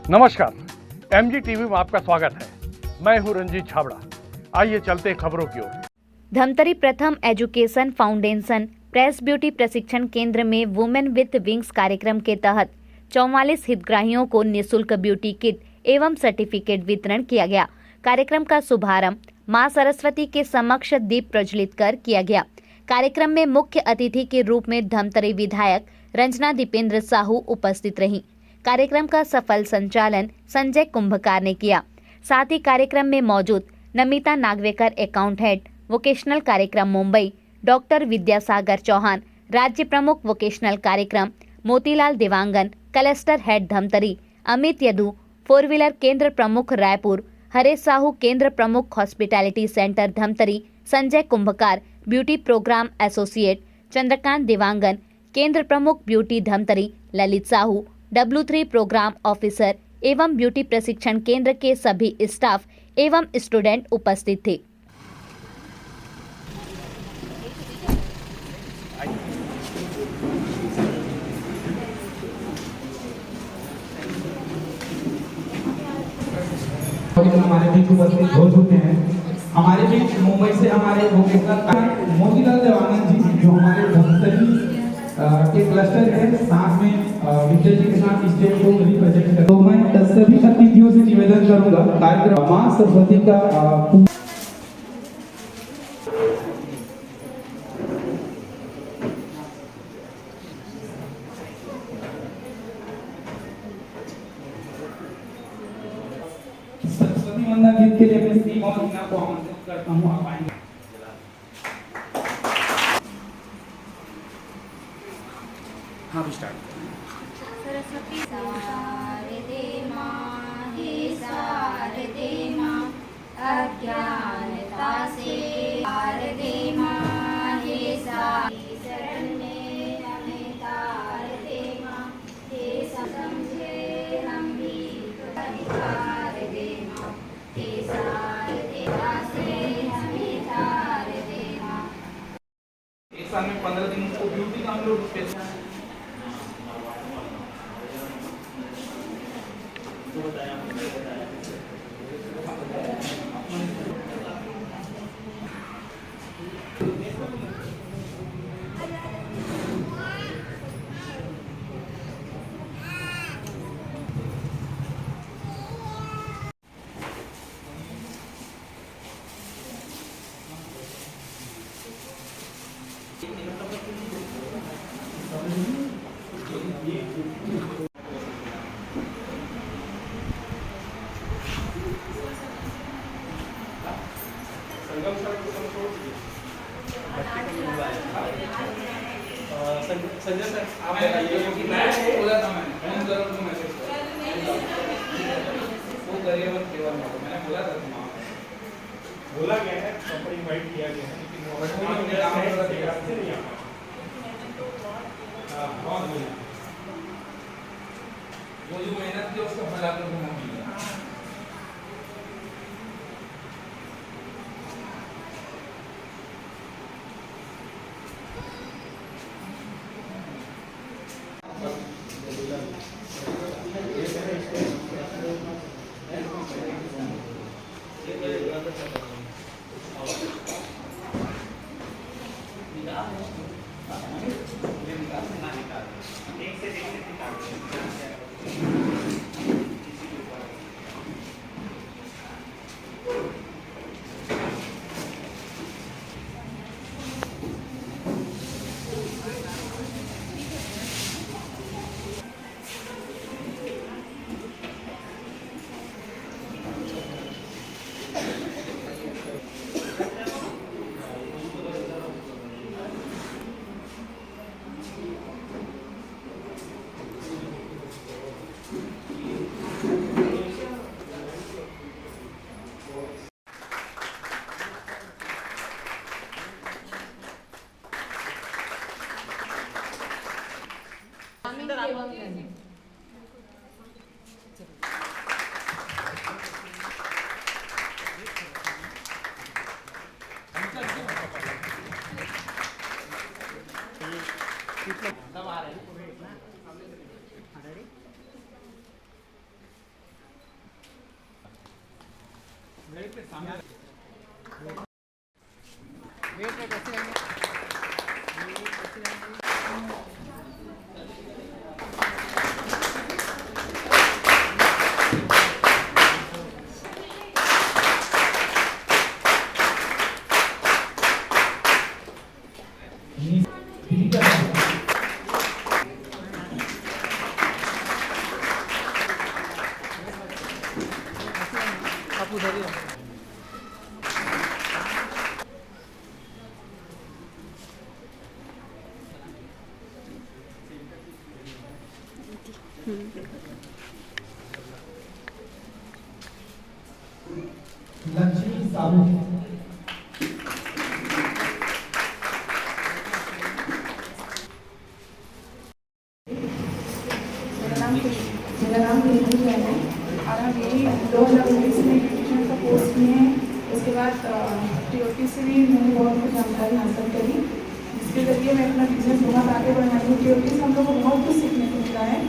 नमस्कार, MG TV में आपका स्वागत है। मैं हूं रंजीत छाबड़ा। आइए चलते हैं खबरों की ओर। धमतरी प्रथम एजुकेशन फाउंडेशन प्रेस ब्यूटी प्रशिक्षण केंद्र में वुमेन विथ विंग्स कार्यक्रम के तहत 44 हितग्राहियों को निःशुल्क ब्यूटी किट एवं सर्टिफिकेट वितरण किया गया। कार्यक्रम का शुभारंभ मां सरस्वती के समक्ष दीप प्रज्वलित कर किया गया। कार्यक्रम में मुख्य अतिथि के रूप में धमतरी विधायक रंजना दीपेंद्र साहू उपस्थित रहीं। कार्यक्रम का सफल संचालन संजय कुंभकार ने किया। साथ ही कार्यक्रम में मौजूद Namita Nagvekar account head vocational कार्यक्रम मुंबई, डॉक्टर विद्यासागर चौहान राज्य प्रमुख वोकेशनल कार्यक्रम, Motilal Dewangan cluster head Dhamtari, Amit Yadu 4 wheeler केंद्र प्रमुख रायपुर, हरेश साहू केंद्र प्रमुख hospitality centre Dhamtari, Sanjay Kumbhkar beauty programme associate, Chandrakant Dewangan केंद्र प्रमुख beauty Dhamtari, Lalit Sahu W3 programme officer एवं ब्यूटी प्रशिक्षण केंद्र के सभी स्टाफ एवं स्टूडेंट उपस्थित थे। हमारे बीच उपस्थित हो चुके हैं। हमारे बीच मुंबई से हमारे वोकेशनल मोतीलाल देवांगन जी जो हमारे धमतरी के क्लस्टर है, साथ में विजय जी के साथ स्टेट को रिप्रेजेंट कर। तो मैं सभी अतिथियों से निवेदन करूंगा कार्यक्रम मां सरस्वती का सरस्वती वंदना गीत के लिए मैं टीम और टीना को आमंत्रित करता हूं। आप आएंगे। हाँ भी स्टार्ट। सरस्वती शारदे मां हे शारदे मां अज्ञानता से शारदे मां हे शरण्ये हमें तारदे मां हे समझे हम भी अधिकार दे मां हे शारदे से हमें तार दे मां। एक साल में 15 दिन को ब्यूटी का हम लोग स्पेशल संजय सर आप बताइए। मैं बोला था, मैंने जरा उनको मैसेज किया वो करिए मत केवल मैंने बोला था बोला गया है, प्रॉपर इनवाइट किया गया है, लेकिन वो जो मेहनत की उसका फल आप लोगों को मिलेगा। लक्ष्मी साहू। मेरा नाम प्रीति है और हम यही 2019 में ब्यूटिशियन का कोर्स किए हैं। उसके बाद टीओटी से भी मैंने बहुत कुछ जानकारी हासिल करी, जिसके ज़रिए मैं अपना बिजनेस बहुत आगे बढ़ाई हूँ। टीओटी से हम लोग को बहुत कुछ सीखने को मिला है,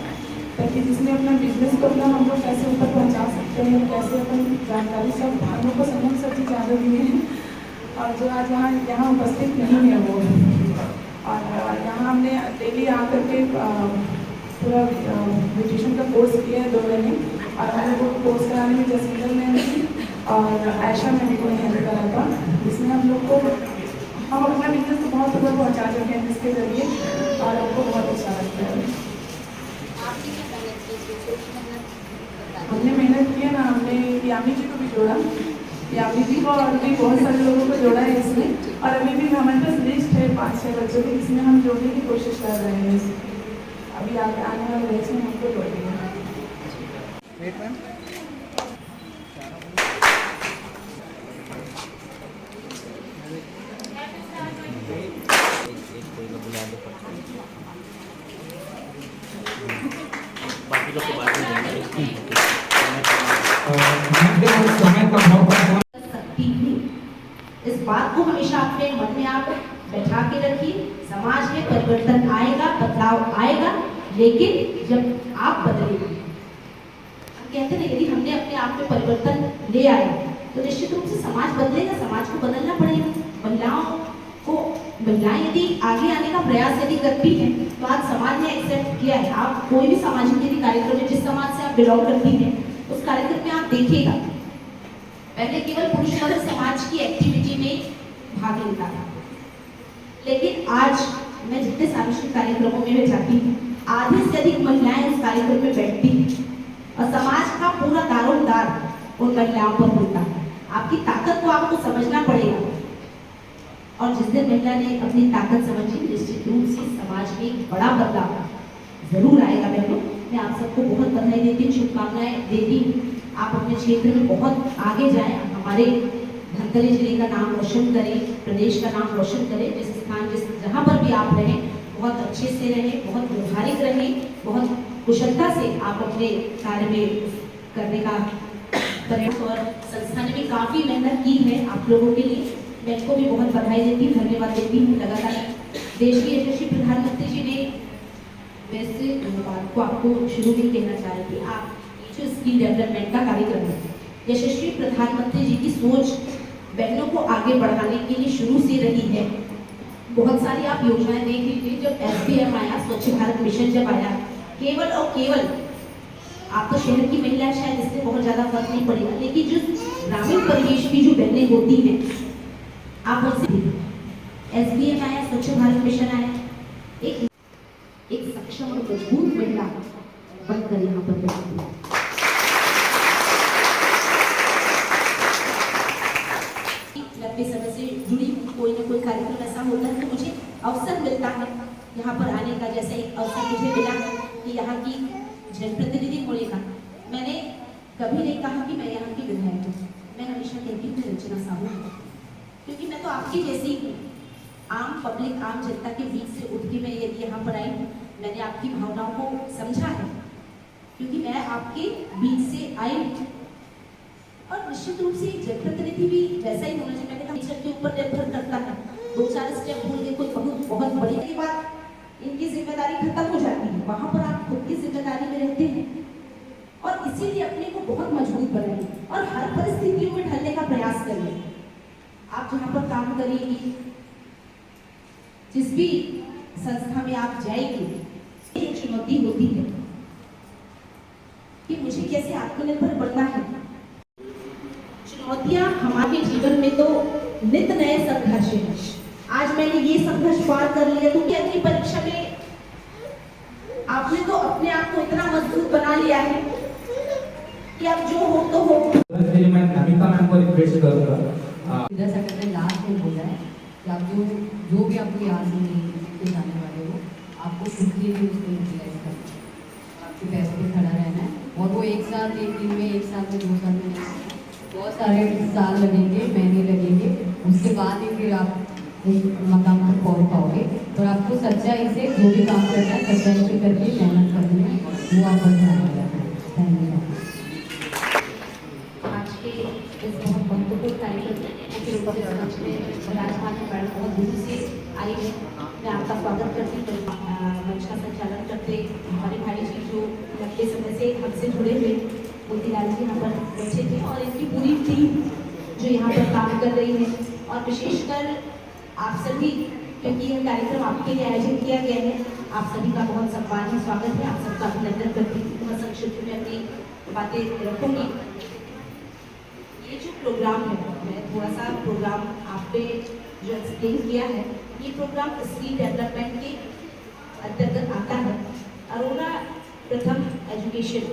ताकि जिसमें अपना बिजनेस को अपना हम लोग कैसे ऊपर पहुँचा सकते हैं, कैसे अपन जानकारी सब हम लोग को समझ सब चीज़ ज़्यादा दी है और जो आज यहाँ उपस्थित नहीं है वो। और यहाँ हमने डेली आकर के पूरा ब्यूटिशियन का कोर्स किया है 2 महीने और हमने वो कोर्स कराने में जसविंदर ने और आयशा में को हेल्प करा था, जिसमें हम लोग को हम अपना बिजनेस को बहुत ऊपर पहुँचा चुके हैं जिसके ज़रिए, और हमको बहुत अच्छा लगता है। हमने मेहनत की है ना, हमने यामी जी को भी जोड़ा, यामी जी को और भी बहुत सारे लोगों को जोड़ा है इसमें, और अभी भी हमारे पास लिस्ट है 5-6 बच्चों की, जिसमें हम जोड़ने की कोशिश कर रहे हैं। अभी आगे आने वाले बैच में हमको जोड़ेंगे। सकती थी। इस बात को हमेशा अपने मन में आप बैठा के रखिए। समाज में परिवर्तन आएगा, बदलाव आएगा, लेकिन जब आप बदलेंगे, कहते हैं यदि हमने अपने आप में परिवर्तन ले आए तो निश्चित रूप से समाज बदलेगा, समाज को बदलना पड़ेगा। महिलाएं यदि आगे आने का प्रयास यदि करती हैं तो आज समाज ने एक्सेप्ट किया है। आप कोई भी सामाजिक यदि कार्यक्रम में जिस समाज से आप बिलोंग करती हैं उस कार्यक्रम में आप देखिएगा, पहले केवल पुरुष वर्ग समाज की एक्टिविटी में भाग लेता था, लेकिन आज मैं जितने सामाजिक कार्यक्रमों में जाती हूँ आधे से अधिक महिलाएं उस कार्यक्रम में बैठती हैं और समाज का पूरा दारोमदार उन महिलाओं पर होता है। आपकी ताकत को आपको समझना पड़ेगा, और जिस दिन महिला ने अपनी ताकत समझी निश्चित रूप से समाज में बड़ा बदलाव जरूर आएगा। बहनों, मैं आप सबको बहुत बधाई देती हूँ, शुभकामनाएं देती हूँ। आप अपने क्षेत्र में बहुत आगे जाएं, हमारे धमतरी जिले का नाम रोशन करें, प्रदेश का नाम रोशन करें। जिस स्थान जहाँ पर भी आप रहें बहुत अच्छे से रहें, बहुत व्यवहारिक रहें, बहुत कुशलता से आप अपने कार्य में करने का प्रयास, और संस्था ने भी काफ़ी मेहनत की है आप लोगों के लिए। मैं इनको भी बहुत बधाई देती हूँ, धन्यवाद देती हूँ। लगातार देश के यशस्वी प्रधानमंत्री जी ने वैसे बात को आपको शुरू में कहना चाह रही थी, आप जो स्किल डेवलपमेंट का कार्यक्रम है, यशस्वी प्रधानमंत्री जी की सोच बहनों को आगे बढ़ाने के लिए शुरू से रही है। बहुत सारी आप योजनाएं देख लीजिए, जब SBM आया, स्वच्छ भारत मिशन जब आया, केवल और केवल आप तो शहर की महिला शायद इससे बहुत ज़्यादा फर्क नहीं पड़ेगा, लेकिन जो ग्रामीण परिवेश की जो बहनें होती हैं आप उनसे SBM आया, स्वच्छ भारत मिशन आया, एक सक्षम और मजबूत महिला बनकर यहाँ पर बैठी है। लंबे समय से जुड़ी कोई ना कोई कार्यक्रम ऐसा होता है तो मुझे अवसर मिलता है यहाँ पर आने का। जैसे एक अवसर मुझे मिला कि यहाँ की जनप्रतिनिधि होने का। मैंने कभी नहीं कहा कि मैं यहाँ की विधायक हूँ, मैं हमेशा कहती हूँ रचना साहू, क्योंकि मैं तो आपकी जैसी हूँ, आम पब्लिक, आम जनता के बीच से उठ के मैं यदि यहाँ पर आई, मैंने आपकी भावनाओं को समझा है, क्योंकि मैं आपके बीच से आई हूँ। और निश्चित रूप से एक जनप्रतिनिधि भी वैसा ही होना चाहिए। मैंने कहा टीचर के ऊपर निर्भर करता है, 2-4 स्टेप भूल के कोई बहुत बड़ी के बाद इनकी जिम्मेदारी खत्म हो जाती है, वहाँ पर आप खुद की जिम्मेदारी में रहते हैं और इसीलिए अपने को बहुत मजबूत बनाइए और हर परिस्थितियों में ढलने का प्रयास करिए। आप जहाँ पर काम करेंगी, जिस भी संस्था में आप जाएंगी, एक चुनौती होती है कि मुझे कैसे आत्मनिर्भर बनना है। चुनौतियां हमारे जीवन में तो नित नए संघर्ष हैं। आज मैंने ये संघर्ष पार कर लिया तो अगली परीक्षा में आपने तो अपने आप को इतना मजबूत बना लिया है कि अब जो हो तो हो। इसलिए मैं नमिता मैम को रिक्वेस्ट करूंगा इधर सेकंड में लास्ट में बोला है कि आप जो भी आपको याद नहीं के जाने वाले हो, आपको खुद के लिए उसको यूटिलाइज करना है, आपके पैसे पे खड़ा रहना है। और वो एक साल, एक दिन में, एक साल में, 2 साल में नहीं, बहुत सारे साल लगेंगे, महीने लगेंगे, उसके बाद ही फिर आप एक मकाम पर पहुँच पाओगे। और आपको सच्चाई से जो भी काम करना है, सच्चाई से करके मेहनत करनी है, वो आप बस ध्यान रखना है। Thank you. आज के इस बहुत महत्वपूर्ण कार्यक्रम में राजमाता मैडम बहुत दूर से आई है। मैं आपका स्वागत करती हूँ। मंच का संचालन करते हमारे भाई जी जो लंबे समय से हमसे जुड़े हुए मोतीलाल जी यहाँ पर बैठे थे, और इनकी पूरी टीम जो यहाँ पर काम कर रही है, और विशेषकर आप सभी, क्योंकि यह कार्यक्रम आपके लिए आयोजित किया गया है, आप सभी का बहुत सम्मानित स्वागत है। आप सबका अभिनंदन करती हूँ। मैं संक्षिप्त में अपनी बातें रखूँगी। ये जो प्रोग्राम है, मैं थोड़ा सा प्रोग्राम आप पे जो एक्सप्लेन किया है, ये प्रोग्राम स्किल डेवलपमेंट के अंतर्गत आता है। अरोरा प्रथम एजुकेशन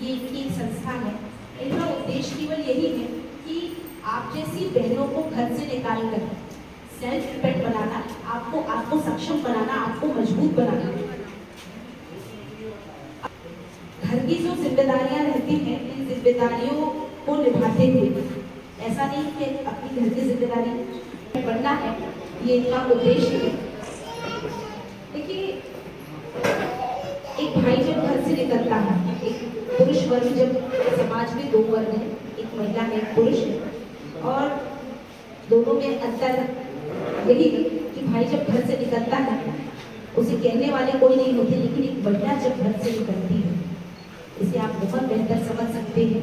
ये इनकी एक संस्था है। इनका उद्देश्य केवल यही है कि आप जैसी बहनों को घर से निकाल कर सेल्फ डिपेंड बनाना, आपको सक्षम बनाना, आपको मजबूत बनाना। घर की जो जिम्मेदारियां रहती हैं, इन जिम्मेदारियों को निभाते हुए, ऐसा नहीं कि अपनी घर की जिम्मेदारी बनना है, ये इनका उद्देश्य है। देखिए, एक भाई जब घर से निकलता है, एक पुरुष वर्ग, जब समाज में 2 वर्ग हैं, एक महिला है, एक पुरुष है, और दोनों में अंतर यही है कि भाई जब घर से निकलता है, उसे कहने वाले कोई नहीं होते, लेकिन एक महिला जब घर से निकलती है, इसे आप बहुत बेहतर समझ सकते हैं,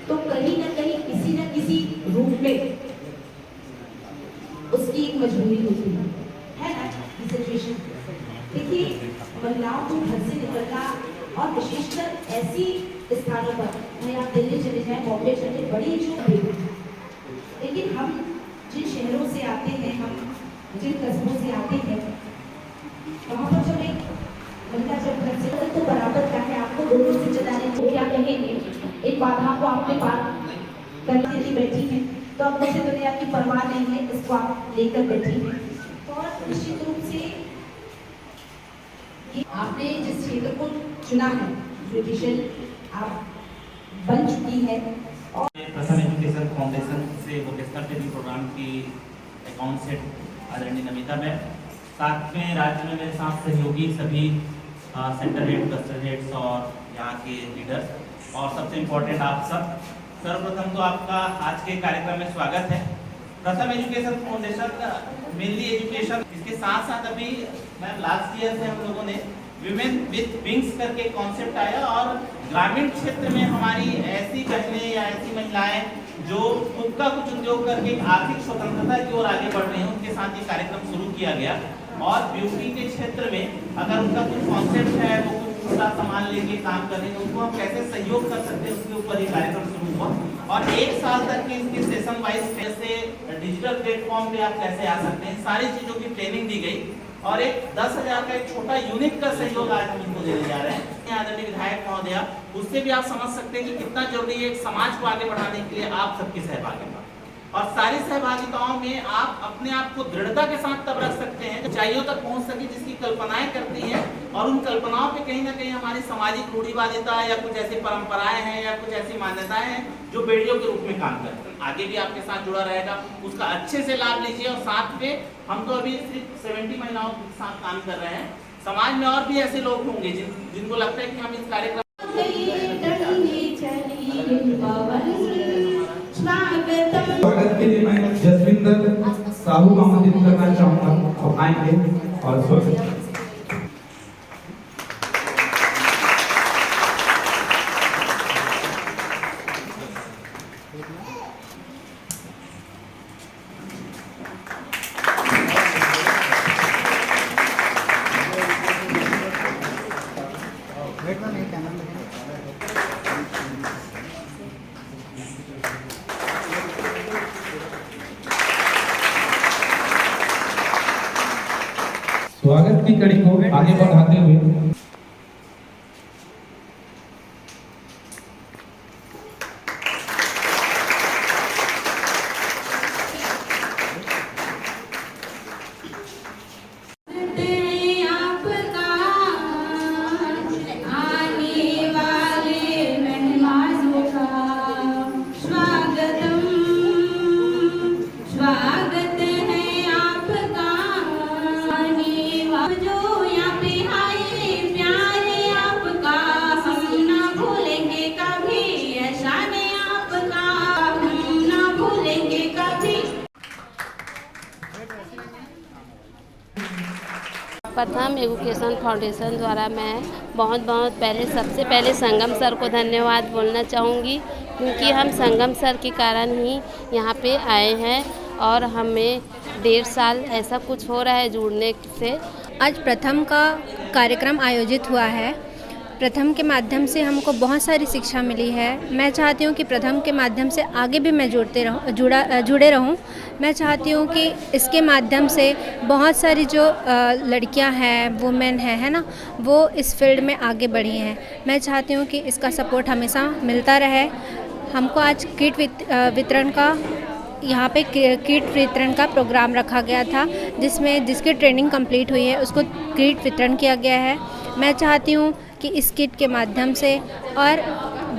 तो कहीं ना कहीं किसी न किसी रूप में उसकी एक मजबूरी होती है ना, ये सिचुएशन। देखिए, महिलाओं को घर से निकलना, और विशेषकर ऐसी स्थानों पर, चाहे आप दिल्ली चले जाएं, बॉम्बे चले, बड़ी जो, लेकिन हम जिन शहरों से आते हैं, हम जिन कस्बों से आते हैं, वहाँ पर जब एक महिला जब घर से, तो बराबर का है, आपको दोनों से चलाने को क्या कहेंगे, एक बाधा को आपने पार करने के लिए बैठी है, तो अब मुझे दुनिया की परवाह नहीं है, इसको आप लेकर बैठी हैं। और निश्चित रूप से आपने जिस क्षेत्र को चुना है, ब्यूटिशियन आप बन चुकी है। और प्रथम एजुकेशन फाउंडेशन से वोकेशनल ट्रेनिंग प्रोग्राम की अकाउंट सेट आदरणीय नमिता मैम, साथ में राज्य में मेरे साथ सहयोगी सभी सेंटर हेड, क्लस्टर हेड्स और यहाँ के लीडर्स, और सबसे इम्पोर्टेंट आप सब। सर्वप्रथम तो आपका आज के कार्यक्रम में स्वागत है। प्रथम एजुकेशन फाउंडेशन मेनली एजुकेशन, इसके साथ साथ अभी मैम लास्ट ईयर से हम लोगों ने विमेन विथ विंग्स करके कॉन्सेप्ट आया, और ग्रामीण क्षेत्र में हमारी ऐसी बहनें या ऐसी महिलाएं जो खुद का कुछ उद्योग करके आर्थिक स्वतंत्रता की ओर आगे बढ़ रहे हैं, उनके साथ ये कार्यक्रम शुरू किया गया। और ब्यूटी के क्षेत्र में अगर उनका कुछ कॉन्सेप्ट है, वो कुछ छोटा सामान लेके काम कर रहे हैं, उनको हम कैसे सहयोग कर सकते हैं, उसके ऊपर ये कार्यक्रम शुरू हुआ। और 1 साल तक के इसके सेशन वाइज कैसे डिजिटल प्लेटफॉर्म पे आप कैसे आ सकते हैं, सारी चीजों की ट्रेनिंग दी गई, और एक 10,000 का एक छोटा यूनिट का सहयोग आज हम इनको देने जा रहे हैं। आदरणीय विधायक महोदया, उससे भी आप समझ सकते हैं कि कितना जरूरी है एक समाज को आगे बढ़ाने के लिए आप सबकी सहभागिता। और सारी सहभागिताओं में आप अपने आप को दृढ़ता के साथ तब रख सकते हैं ऊंचाइयों तक पहुंच सके, जिसकी कल्पनाएं करती हैं, और उन कल्पनाओं पे कहीं ना कहीं हमारी सामाजिक रूढ़िवादिता या कुछ ऐसी परंपराएं हैं या कुछ ऐसी मान्यताएं हैं जो बेड़ियों के रूप में काम करते हैं। आगे भी आपके साथ जुड़ा रहेगा, उसका अच्छे से लाभ लीजिए। और साथ में हम तो अभी सिर्फ 70 महिलाओं के साथ काम कर रहे हैं, समाज में और भी ऐसे लोग होंगे जिनको लगता है कि हम इस कार्यक्रम स्वागत के लिए मैं जसविंदर साहू का आमंत्रित करना चाहूँगा, और आएंगे और स्वागत। स्वागत की कड़ी को आगे बढ़ाते हुए प्रथम एजुकेशन फाउंडेशन द्वारा मैं बहुत पहले सबसे पहले संगम सर को धन्यवाद बोलना चाहूँगी, क्योंकि हम संगम सर के कारण ही यहाँ पे आए हैं और हमें 1.5 साल ऐसा कुछ हो रहा है जुड़ने से। आज प्रथम का कार्यक्रम आयोजित हुआ है। प्रथम के माध्यम से हमको बहुत सारी शिक्षा मिली है। मैं चाहती हूँ कि प्रथम के माध्यम से आगे भी मैं जुड़े रहूँ। मैं चाहती हूँ कि इसके माध्यम से बहुत सारी जो लड़कियाँ हैं, वुमेन हैं, है ना, वो इस फील्ड में आगे बढ़ी हैं। मैं चाहती हूँ कि इसका सपोर्ट हमेशा मिलता रहे। हमको आज किट वितरण का यहाँ पे किट वितरण का प्रोग्राम रखा गया था, जिसकी ट्रेनिंग कंप्लीट हुई है उसको किट वितरण किया गया है। मैं चाहती हूँ कि इस किट के माध्यम से और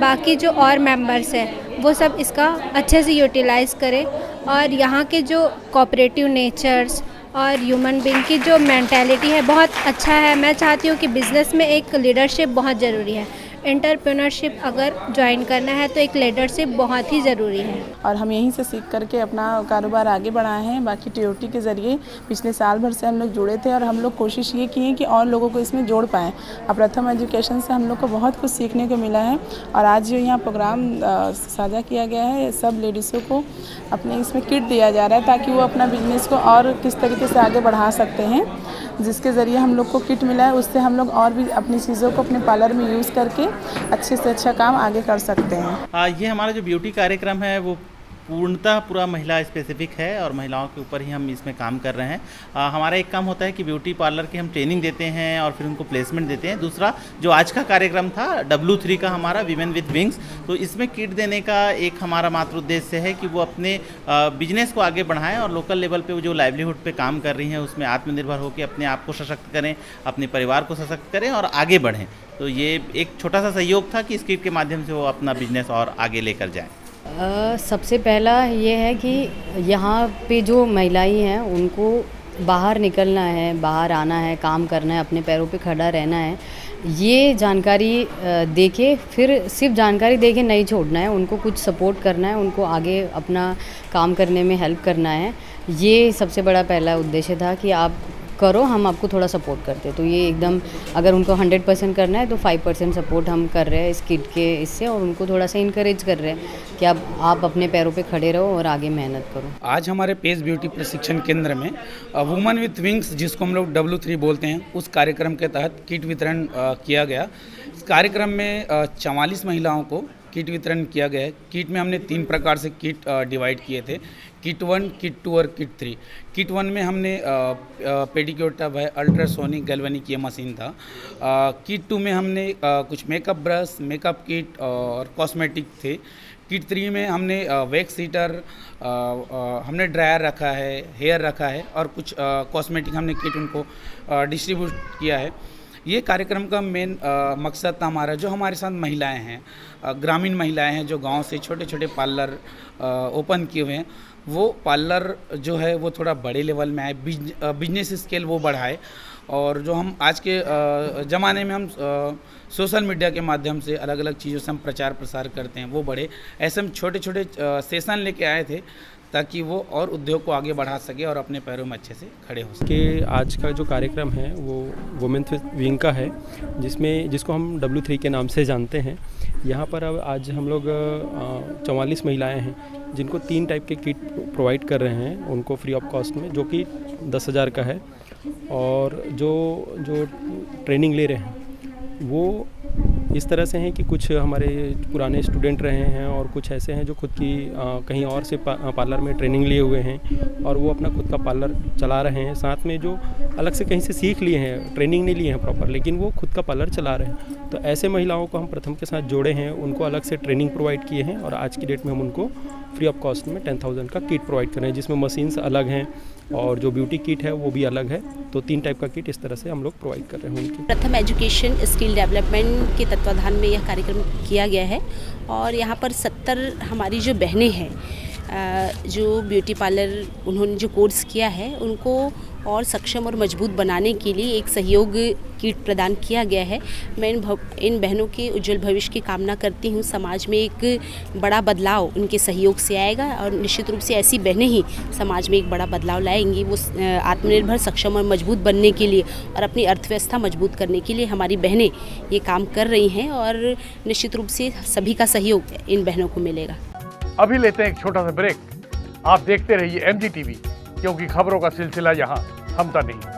बाकी जो और मेंबर्स हैं वो सब इसका अच्छे से यूटिलाइज़ करें और यहाँ के जो कोऑपरेटिव नेचर्स और ह्यूमन बीइंग की जो मेंटालिटी है बहुत अच्छा है। मैं चाहती हूँ कि बिज़नेस में एक लीडरशिप बहुत ज़रूरी है। एंटरप्रेन्योरशिप अगर ज्वाइन करना है तो एक लीडरशिप बहुत ही ज़रूरी है और हम यहीं से सीख करके अपना कारोबार आगे बढ़ाए हैं। बाकी TOT के ज़रिए पिछले साल भर से हम लोग जुड़े थे और हम लोग कोशिश ये की है कि और लोगों को इसमें जोड़ पाएँ। और प्रथम एजुकेशन से हम लोग को बहुत कुछ सीखने को मिला है और आज जो यहाँ प्रोग्राम साझा किया गया है, सब लेडीज़ों को अपने इसमें किट दिया जा रहा है ताकि वो अपना बिजनेस को और किस तरीके से आगे बढ़ा सकते हैं। जिसके ज़रिए हम लोग को किट मिला है, उससे हम लोग और भी अपनी चीज़ों को अपने पार्लर में यूज़ करके अच्छे से अच्छा काम आगे कर सकते हैं। ये हमारा जो ब्यूटी कार्यक्रम है वो पूर्णतः पूरा महिला स्पेसिफिक है और महिलाओं के ऊपर ही हम इसमें काम कर रहे हैं। हमारा एक काम होता है कि ब्यूटी पार्लर की हम ट्रेनिंग देते हैं और फिर उनको प्लेसमेंट देते हैं। दूसरा जो आज का कार्यक्रम था W3 का हमारा वीमेन विद विंग्स, तो इसमें किट देने का एक हमारा मात्र उद्देश्य है कि वो अपने बिजनेस को आगे बढ़ाएं और लोकल लेवल पे वो जो लाइवलीहुड पे काम कर रही हैं उसमें आत्मनिर्भर होकर अपने आप को सशक्त करें, अपने परिवार को सशक्त करें और आगे बढ़ें। तो ये एक छोटा सा सहयोग था कि इस किट के माध्यम से वो अपना बिजनेस और आगे लेकर जाएँ। सबसे पहला ये है कि यहाँ पे जो महिलाएं हैं उनको बाहर निकलना है, बाहर आना है, काम करना है, अपने पैरों पे खड़ा रहना है। ये जानकारी देके फिर सिर्फ जानकारी देके नहीं छोड़ना है, उनको कुछ सपोर्ट करना है, उनको आगे अपना काम करने में हेल्प करना है। ये सबसे बड़ा पहला उद्देश्य था कि आप करो, हम आपको थोड़ा सपोर्ट करते हैं। तो ये एकदम अगर उनको 100% करना है तो 5% सपोर्ट हम कर रहे हैं इस किट के इससे और उनको थोड़ा सा इनकरेज कर रहे हैं कि आप अपने पैरों पे खड़े रहो और आगे मेहनत करो। आज हमारे पेस ब्यूटी प्रशिक्षण केंद्र में वुमेन विथ विंग्स, जिसको हम लोग W3 बोलते हैं, उस कार्यक्रम के तहत किट वितरण किया गया। इस कार्यक्रम में 44 महिलाओं को किट वितरण किया गया है। किट में हमने 3 प्रकार से किट डिवाइड किए थे, किट 1, किट 2 और किट 3। किट 1 में हमने पेडिक्योर टब है, अल्ट्रासोनिक गैल्वेनिक ये मशीन था। किट 2 में हमने कुछ मेकअप ब्रश, मेकअप किट और कॉस्मेटिक थे। किट 3 में हमने वैक्स हीटर, हमने ड्रायर रखा है, हेयर रखा है और कुछ कॉस्मेटिक हमने किट उनको डिस्ट्रीब्यूट किया है। ये कार्यक्रम का मेन मकसद था हमारा, जो हमारे साथ महिलाएं हैं, ग्रामीण महिलाएं हैं जो गांव से छोटे छोटे पार्लर ओपन किए हुए हैं, वो पार्लर जो है वो थोड़ा बड़े लेवल में आए, बिजनेस स्केल वो बढ़ाए। और जो हम आज के ज़माने में हम सोशल मीडिया के माध्यम से अलग अलग चीज़ों से हम प्रचार प्रसार करते हैं, वो बढ़े। ऐसे हम छोटे छोटे सेशन लेके आए थे ताकि वो और उद्योग को आगे बढ़ा सके और अपने पैरों में अच्छे से खड़े हो सके। कि आज का जो कार्यक्रम है वो वुमेन विद विंग का है, जिसको हम W3 के नाम से जानते हैं। यहाँ पर अब आज हम लोग 44 महिलाएं हैं जिनको 3 टाइप के किट प्रोवाइड कर रहे हैं उनको फ्री ऑफ कॉस्ट में, जो कि 10,000 का है। और जो ट्रेनिंग ले रहे हैं वो इस तरह से हैं कि कुछ हमारे पुराने स्टूडेंट रहे हैं और कुछ ऐसे हैं जो खुद की कहीं और से पार्लर में ट्रेनिंग लिए हुए हैं और वो अपना खुद का पार्लर चला रहे हैं। साथ में जो अलग से कहीं से सीख लिए हैं, ट्रेनिंग नहीं लिए हैं प्रॉपर, लेकिन वो खुद का पार्लर चला रहे हैं। तो ऐसे महिलाओं को हम प्रथम के साथ जोड़े हैं, उनको अलग से ट्रेनिंग प्रोवाइड किए हैं और आज की डेट में हम उनको फ्री ऑफ कॉस्ट में 10,000 का किट प्रोवाइड कर रहे हैं, जिसमें मशीन्स अलग हैं और जो ब्यूटी किट है वो भी अलग है। तो 3 टाइप का किट इस तरह से हम लोग प्रोवाइड कर रहे हैं उनकी। प्रथम एजुकेशन स्किल डेवलपमेंट के तत्वाधान में यह कार्यक्रम किया गया है और यहाँ पर 70 हमारी जो बहनें हैं जो ब्यूटी पार्लर उन्होंने जो कोर्स किया है उनको और सक्षम और मजबूत बनाने के लिए एक सहयोग किट प्रदान किया गया है। मैं इन बहनों के उज्जवल भविष्य की कामना करती हूँ। समाज में एक बड़ा बदलाव उनके सहयोग से आएगा और निश्चित रूप से ऐसी बहनें ही समाज में एक बड़ा बदलाव लाएंगी। वो आत्मनिर्भर, सक्षम और मजबूत बनने के लिए और अपनी अर्थव्यवस्था मजबूत करने के लिए हमारी बहनें ये काम कर रही हैं और निश्चित रूप से सभी का सहयोग इन बहनों को मिलेगा। अभी लेते हैं एक छोटा सा ब्रेक। आप देखते रहिए MG TV, क्योंकि खबरों का सिलसिला यहाँ थमता नहीं।